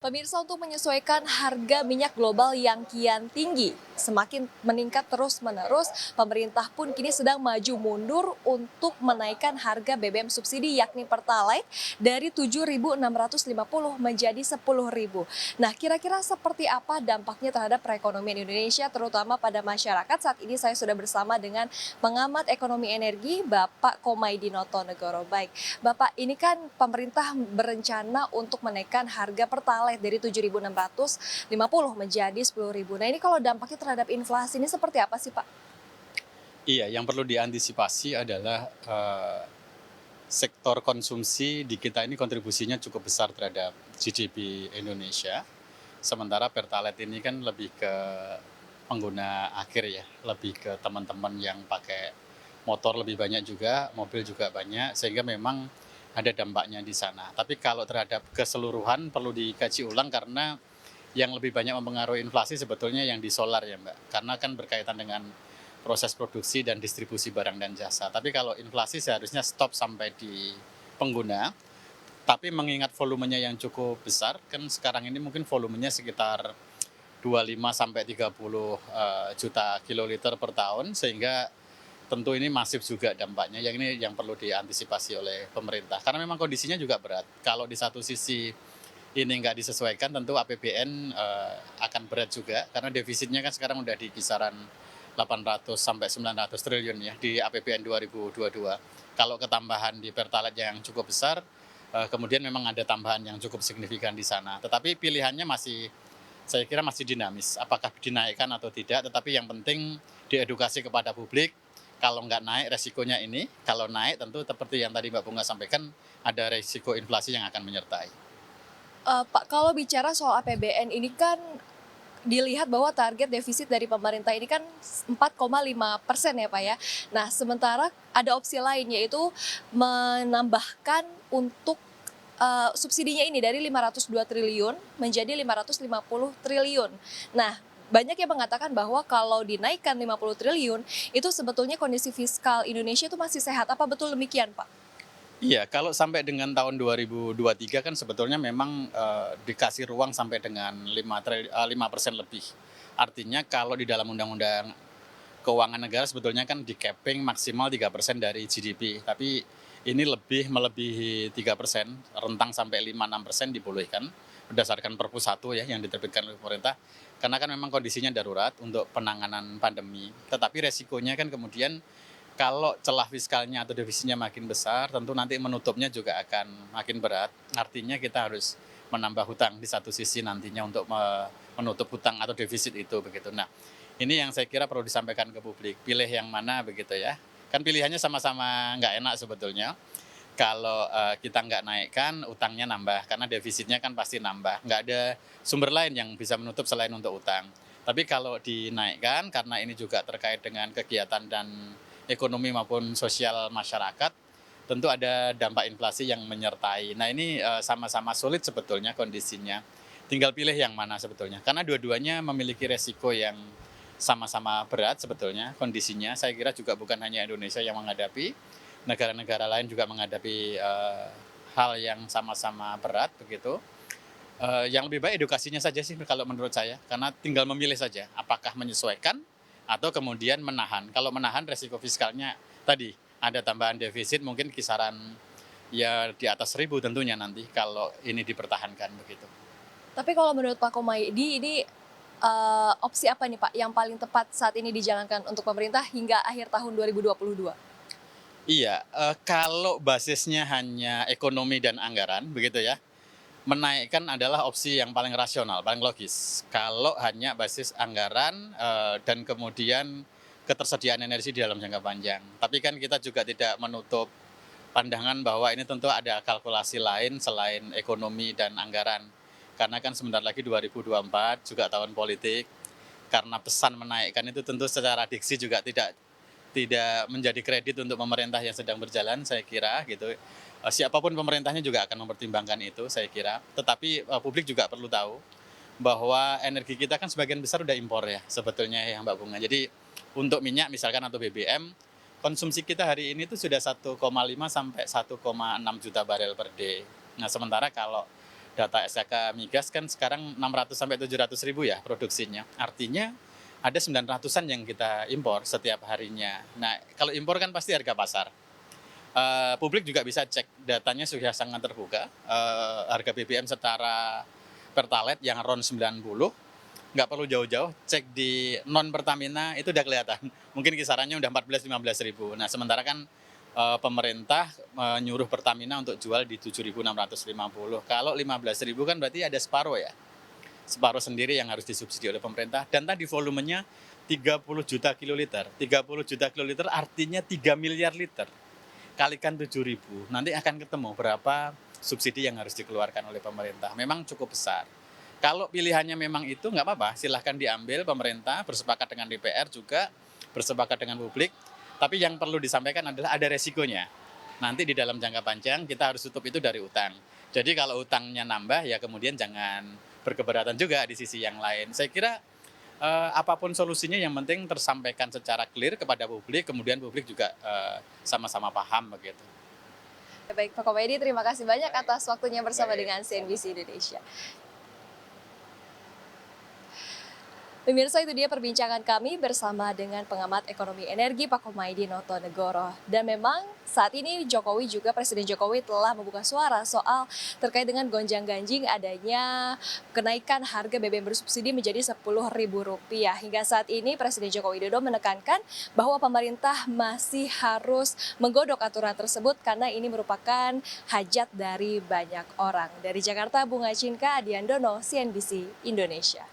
Pemirsa, untuk menyesuaikan harga minyak global yang kian tinggi, semakin meningkat terus-menerus, pemerintah pun kini sedang maju mundur untuk menaikkan harga BBM subsidi yakni Pertalite dari 7.650 menjadi 10.000. Nah, kira-kira seperti apa dampaknya terhadap perekonomian Indonesia terutama pada masyarakat? Saat ini saya sudah bersama dengan pengamat ekonomi energi Bapak Komaydinoto Negoro. Baik, Bapak, ini kan pemerintah berencana untuk menaikkan harga Pertalite dari 7.650 menjadi 10.000. Nah, ini kalau dampaknya terhadap inflasi ini seperti apa sih, Pak? Iya, yang perlu diantisipasi adalah sektor konsumsi di kita ini kontribusinya cukup besar terhadap GDP Indonesia. Sementara Pertalite ini kan lebih ke pengguna akhir ya, lebih ke teman-teman yang pakai motor lebih banyak juga, mobil juga banyak, sehingga memang ada dampaknya di sana. Tapi kalau terhadap keseluruhan perlu dikaji ulang karena yang lebih banyak mempengaruhi inflasi sebetulnya yang di solar ya Mbak, karena kan berkaitan dengan proses produksi dan distribusi barang dan jasa. Tapi kalau inflasi seharusnya stop sampai di pengguna, tapi mengingat volumenya yang cukup besar, kan sekarang ini mungkin volumenya sekitar 25 sampai 30 juta kiloliter per tahun, sehingga tentu ini masif juga dampaknya. Yang ini yang perlu diantisipasi oleh pemerintah. Karena memang kondisinya juga berat. Kalau di satu sisi ini nggak disesuaikan, tentu APBN akan berat juga, karena defisitnya kan sekarang udah di kisaran 800 sampai 900 triliun ya di APBN 2022. Kalau ketambahan di Pertalite yang cukup besar, kemudian memang ada tambahan yang cukup signifikan di sana. Tetapi pilihannya masih, saya kira masih dinamis, apakah dinaikkan atau tidak, tetapi yang penting diedukasi kepada publik, kalau nggak naik resikonya ini, kalau naik tentu seperti yang tadi Mbak Bunga sampaikan, ada resiko inflasi yang akan menyertai. Pak, kalau bicara soal APBN ini kan dilihat bahwa target defisit dari pemerintah ini kan 4,5% ya, Pak ya. Nah, sementara ada opsi lain yaitu menambahkan untuk subsidinya ini dari 502 triliun menjadi 550 triliun. Nah, banyak yang mengatakan bahwa kalau dinaikkan 50 triliun, itu sebetulnya kondisi fiskal Indonesia itu masih sehat. Apa betul demikian, Pak? Iya, kalau sampai dengan tahun 2023 kan sebetulnya memang, dikasih ruang sampai dengan 5% lebih. Artinya kalau di dalam Undang-Undang Keuangan Negara sebetulnya kan di-capping maksimal 3% dari GDP, tapi ini lebih melebihi 3%, rentang sampai 5-6% dibolehkan berdasarkan Perpu 1 ya yang diterbitkan oleh pemerintah. Karena kan memang kondisinya darurat untuk penanganan pandemi. Tetapi resikonya kan kemudian kalau celah fiskalnya atau defisitnya makin besar, tentu nanti menutupnya juga akan makin berat. Artinya kita harus menambah hutang di satu sisi nantinya untuk menutup hutang atau defisit itu begitu. Nah, ini yang saya kira perlu disampaikan ke publik. Pilih yang mana begitu ya. Kan pilihannya sama-sama nggak enak sebetulnya. Kalau kita nggak naikkan, utangnya nambah karena defisitnya kan pasti nambah. Nggak ada sumber lain yang bisa menutup selain untuk utang. Tapi kalau dinaikkan karena ini juga terkait dengan kegiatan dan ekonomi maupun sosial masyarakat, tentu ada dampak inflasi yang menyertai. Nah ini sama-sama sulit sebetulnya kondisinya. Tinggal pilih yang mana sebetulnya. Karena dua-duanya memiliki resiko yang sama-sama berat sebetulnya kondisinya. Saya kira juga bukan hanya Indonesia yang menghadapi, negara-negara lain juga menghadapi hal yang sama-sama berat begitu. Yang lebih baik edukasinya saja sih kalau menurut saya, karena tinggal memilih saja apakah menyesuaikan atau kemudian menahan. Kalau menahan resiko fiskalnya tadi ada tambahan defisit mungkin kisaran ya di atas 1.000 tentunya nanti kalau ini dipertahankan begitu. Tapi kalau menurut Pak Komaydi ini opsi apa nih, Pak, yang paling tepat saat ini dijalankan untuk pemerintah hingga akhir tahun 2022? Iya, kalau basisnya hanya ekonomi dan anggaran begitu ya, menaikkan adalah opsi yang paling rasional, paling logis. Kalau hanya basis anggaran, dan kemudian ketersediaan energi di dalam jangka panjang. Tapi kan kita juga tidak menutup pandangan bahwa ini tentu ada kalkulasi lain selain ekonomi dan anggaran. Karena kan sebentar lagi 2024 juga tahun politik, karena pesan menaikkan itu tentu secara diksi juga tidak tidak menjadi kredit untuk pemerintah yang sedang berjalan saya kira gitu. Siapapun pemerintahnya juga akan mempertimbangkan itu saya kira. Tetapi publik juga perlu tahu bahwa energi kita kan sebagian besar udah impor ya sebetulnya ya Mbak Bunga. Jadi untuk minyak misalkan atau BBM, konsumsi kita hari ini tuh sudah 1,5 sampai 1,6 juta barel per day. Nah sementara kalau data SKK Migas kan sekarang 600 sampai 700 ribu ya produksinya. Artinya ada 900-an yang kita impor setiap harinya. Nah, kalau impor kan pasti harga pasar. Publik juga bisa cek datanya sudah sangat terbuka. Harga BBM setara Pertalite yang RON 90, nggak perlu jauh-jauh, cek di non Pertamina itu udah kelihatan. Mungkin kisarannya udah 14-15 ribu. Nah, sementara kan pemerintah menyuruh Pertamina untuk jual di 7.650. Kalau 15 ribu kan berarti ada separuh ya. Separuh sendiri yang harus disubsidi oleh pemerintah. Dan tadi volumenya 30 juta kiloliter. 30 juta kiloliter artinya 3 miliar liter. Kalikan 7.000, nanti akan ketemu berapa subsidi yang harus dikeluarkan oleh pemerintah. Memang cukup besar. Kalau pilihannya memang itu nggak apa-apa, silahkan diambil pemerintah, bersepakat dengan DPR juga, bersepakat dengan publik. Tapi yang perlu disampaikan adalah ada resikonya. Nanti di dalam jangka panjang kita harus tutup itu dari utang. Jadi kalau utangnya nambah ya kemudian jangan berkeberatan juga di sisi yang lain. Saya kira apapun solusinya yang penting tersampaikan secara clear kepada publik, kemudian publik juga sama-sama paham begitu. Baik, Pak Komedi, terima kasih banyak atas waktunya bersama dengan CNBC Indonesia. Pemirsa, itu dia perbincangan kami bersama dengan pengamat ekonomi energi Pak Komaydi Notonegoro. Dan memang saat ini Presiden Jokowi telah membuka suara soal terkait dengan gonjang-ganjing adanya kenaikan harga BBM bersubsidi menjadi Rp10.000. Hingga saat ini Presiden Joko Widodo menekankan bahwa pemerintah masih harus menggodok aturan tersebut karena ini merupakan hajat dari banyak orang. Dari Jakarta, Bunga Cinka, Adiandono, CNBC Indonesia.